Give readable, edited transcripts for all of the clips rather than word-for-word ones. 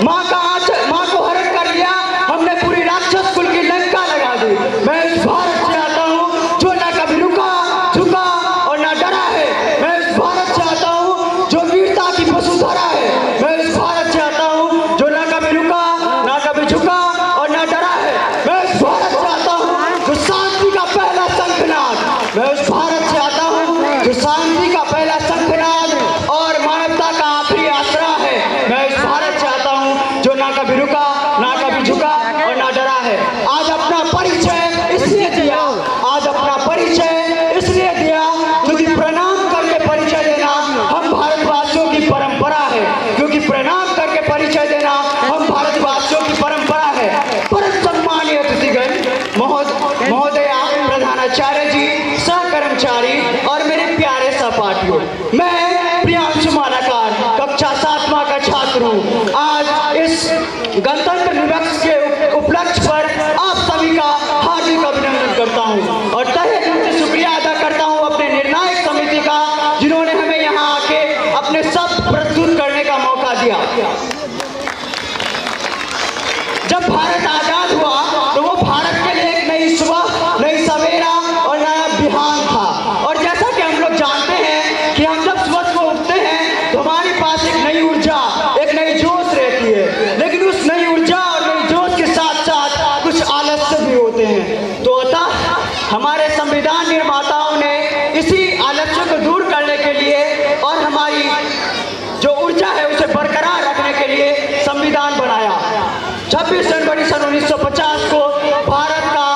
माँ को हरण कर लिया, हमने पूरी राक्षस कुल की लंका लगा दी। मैं इस भारत से आता हूँ जो ना कभी रुका, झुका और ना डरा है। मैं इस भारत से आता हूँ जो वीरता की वसुंधरा है। मैं इस भारत से आता हूँ जो ना कभी रुका, ना कभी झुका और ना डरा है। मैं इस भारत से आता हूँ जो शांति का पहला शंखनाद। मैं इस भारत से आता हूँ जो शांति का पहला शंखनाद और मानवता का आखिरी आसरा है। मैं इस भारत से आता हूँ जो ना कभी रुका, ना कभी झुका और ना डरा है। आज अपना परिचय इसलिए दिया, आज अपना परिचय इसलिए दिया क्योंकि प्रणाम करके परिचय देना हम भारतवासियों की परंपरा है। क्योंकि प्रणाम करके परिचय देना हम भारतवासियों की परंपरा है। परम सम्मानीय अतिथिगण, महोदया, प्रधानाचार्य जी, सहकर्मचारी और मेरे प्यारे सहपाठियों, मैं प्रियांशु मालाकार कक्षा 7वां का छात्र हूँ। आज इस गणतंत्र दिवस के उपलक्ष्य पर आप सभी का हार्दिक अभिनंदन करता हूँ और तहे दिल से शुक्रिया अदा करता हूँ अपने निर्णायक समिति का, जिन्होंने हमें यहाँ आके अपने शब्द प्रस्तुत करने का मौका दिया। जब भारत आजाद हुआ तो वो भारत के लिए एक नई सुबह, नई सवेरा और नया बिहान था। और जैसा कि हम लोग जानते हैं कि हम जब सुबह को उठते हैं तो हमारे पास एक नई ऊर्जा, एक नई जोश रहती है। लेकिन उस नई ऊर्जा और नई जोश के साथ साथ कुछ आलस्य भी होते हैं। तो अतः हमारे संविधान निर्माताओं ने इसी आलस्य को दूर करने के लिए और हमारी जो ऊर्जा है उसे बरकरार रखने के लिए संविधान बनाया। 26 जनवरी सन 1950 को भारत का,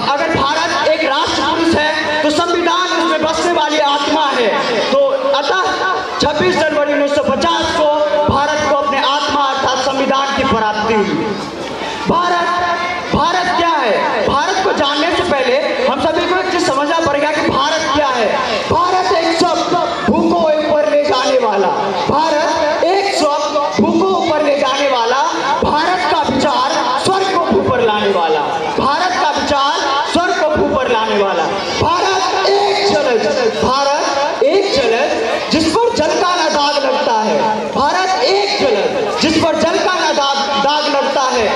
अगर भारत एक राष्ट्र पुरुष है तो संविधान उसमें बसने वाली आत्मा है। तो अतः 26 जनवरी 1950 को भारत को अपने आत्मा अर्थात संविधान की प्राप्ति हुई। भारत क्या है? भारत को जानने से पहले हम सभी को एक चीज समझना पड़ेगा कि भारत क्या है। भारत एक शब्द भूखों ऊपर ले जाने वाला, भारत एक शब्द भूखों ऊपर ले जाने वाला, भारत का विचार स्वर्ग को भू पर लाने वाला, भारत का विचार स्वर्ग को भू पर लाने वाला। भारत एक जलद जिस पर जल का ना दाग लगता है। भारत एक जलद जिस पर जल का ना दाग लगता है।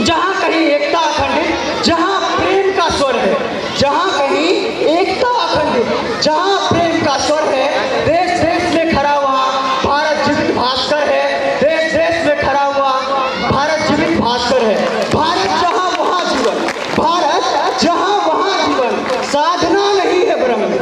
जहाँ कहीं एकता अखंडित, जहाँ प्रेम का स्वर है, जहाँ कहीं एकता अखंडित, जहाँ प्रेम का स्वर है, देश देश में खड़ा हुआ भारत जीवित भास्कर है। देश देश में खड़ा हुआ भारत जीवित भास्कर है। भारत जहाँ वहाँ जीवन, भारत जहाँ वहाँ जीवन, साधना नहीं है ब्रह्म में।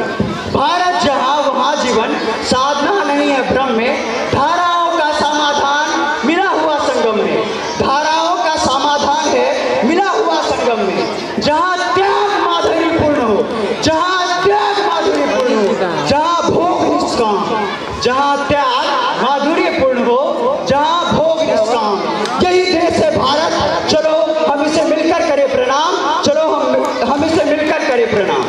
भारत जहाँ वहाँ जीवन, साधना नहीं है ब्रह्म में। धाराओं का समाधान मिला हुआ संगम में, धाराओं का समाधान है मिला हुआ संगम में। जहाँ त्याग माधुर्यपूर्ण हो, जहाँ त्याग माधुर्यपूर्ण हो, जहाँ भोग निष्काम, जहाँ त्याग माधुर्यपूर्ण हो, जहाँ भोग निष्काम, यही देश है भारत। चलो हम इसे मिलकर करें प्रणाम, चलो हम इसे मिलकर करें प्रणाम।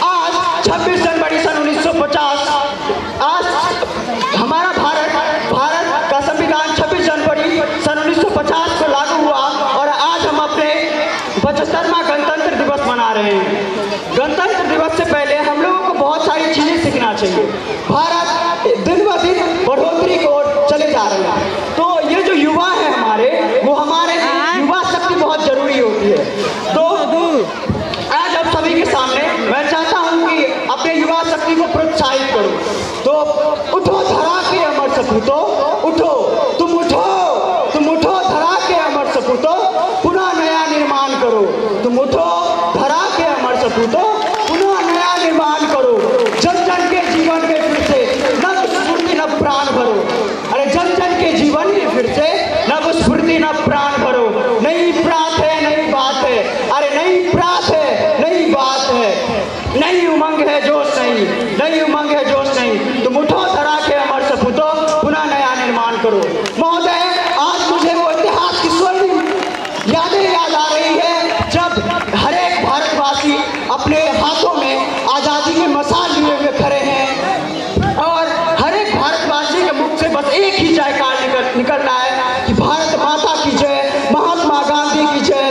आज 26 जनवरी सन 1950, आज हमारा भारत का संविधान 26 जनवरी सन 1950 को लागू हुआ और आज हम अपने 75वां गणतंत्र दिवस मना रहे हैं। गणतंत्र दिवस से पहले हम लोगों को बहुत सारी चीजें सीखना चाहिए। भारत दिन ब दिन बढ़ोतरी की ओर चले जा रहे हैं। तो ये जो युवा है हमारे, वो हमारे युवा शक्ति बहुत जरूरी होती है। तो आज आप सभी के सामने मैं चाहता हूं कि अपने युवा शक्ति को प्रोत्साहित करो। तो उठो धरा के अमर सपूतो, उठो तुम उठो धरा के अमर सपूतो, पुनः नया निर्माण करो। तुम उठो धरा के अमर सपूतो, पुनः नया निर्माण करो। जन जन के जीवन में फिर से नव स्फूर्ति नव प्राण भरो। अरे जन जन के जीवन में फिर से नव स्फूर्ति नव प्राण भरो। नई प्रात है, नई बात है, अरे नई प्रात है, नई बात है, नई उमंग है, जोश नहीं, नई उमंग है, जोश नहीं। तुम उठो धरा के अमर सपूतो, पुनः नया निर्माण करो। महोदय, आज मुझे वो इतिहास की स्वर्णिम यादें याद आ रही है जब हर एक भारतवासी अपने हाथों में आजादी के मसाल लिए हुए खड़े हैं और हर एक भारतवासी के मुख से बस एक ही जयकार निकल रहा है कि भारत माता की जय, महात्मा गांधी की जय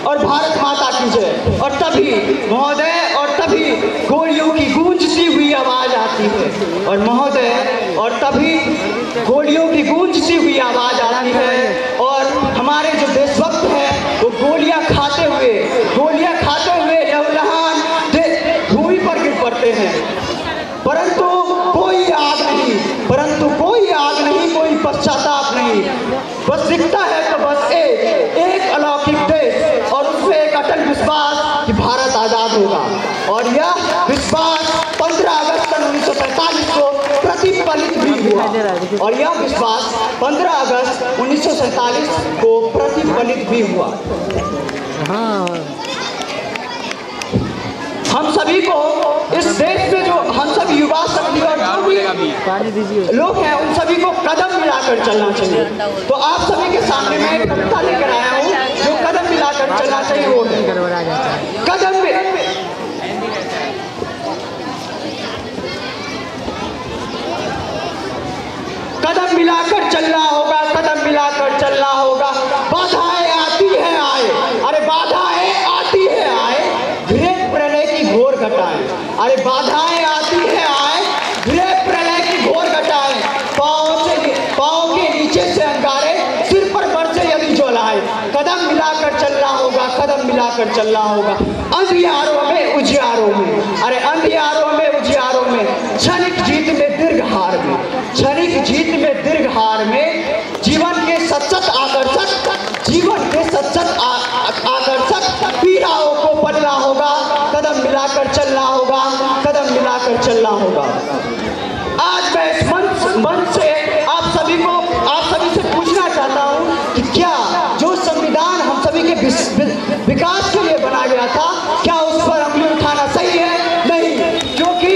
और भारत माता की जय। और तभी महोदय, और तभी गोलियों की गूंजती हुई आवाज आती आती है और महोदय, और तभी गोलियों की गूंजती हुई आवाज आती है और हमारे जो देशभक्त हैं वो गोलियां खाते हुए लहूलुहान भूमि पर गिर पड़ते हैं, परंतु कोई आग नहीं, कोई पश्चाताप नहीं। बस दिखता है तो बस एक अलौकिक देश और उसमें एक अटल विश्वास कि भारत आजाद होगा। और यह विश्वास 15 अगस्त 1947 को प्रतिफलित भी हुआ और यह विश्वास 15 अगस्त 1947 को प्रतिफलित भी हुआ। हम सभी को इस देश में जो हम सभी युवा शक्ति और जो भी लोग हैं उन सभी को कदम मिलाकर चलना चाहिए। तो आप सभी के सामने मैं एक कविता लेकर आया हूँ जो कदम मिलाकर चलना चाहिए वो है कदम मिलाकर चलना होगा, कदम मिलाकर चलना होगा। बाधाएं आती है आए, अरे बाधाएं आती है आए, घृत प्रलय की घोर घटाएं। अरे बाधाएं आती है आए, घृत प्रलय की घोर घटाएं। पाँव के नीचे से अंगारे, सिर पर बरसे यदि ज्वालाएं। कदम मिलाकर चलना होगा, कदम मिलाकर चलना होगा। अंधियारों में उजियारों में, अरे अंधियारों में उजियारों में, क्षणिक जीत में दीर्घ हार में, क्षणिक जीत में दीर्घ हार में, जीवन के सचत आकर्षक पीड़ाओं को पलना होगा। कदम मिलाकर चलना होगा, कदम मिलाकर चलना होगा। आज मैं इस मंच से आप सभी से पूछना चाहता हूं कि क्या जो संविधान हम सभी के विकास के लिए बनाया गया था, क्या उस पर अंगुली उठाना सही है? नहीं, क्योंकि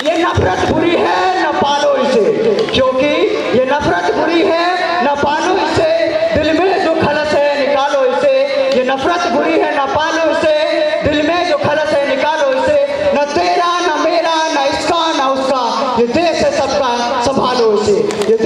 ये नफरत बुरी है, न पालो इसे, क्योंकि ये नफरत बुरी है, न पालो इसे, दिल में जो खलस है निकालो इसे। ये नफरत बुरी है, न पालो इसे, दिल में जो खलस है निकालो इसे। न तेरा न मेरा, न इसका न उसका, ये देश है सबका, संभालो इसे। ये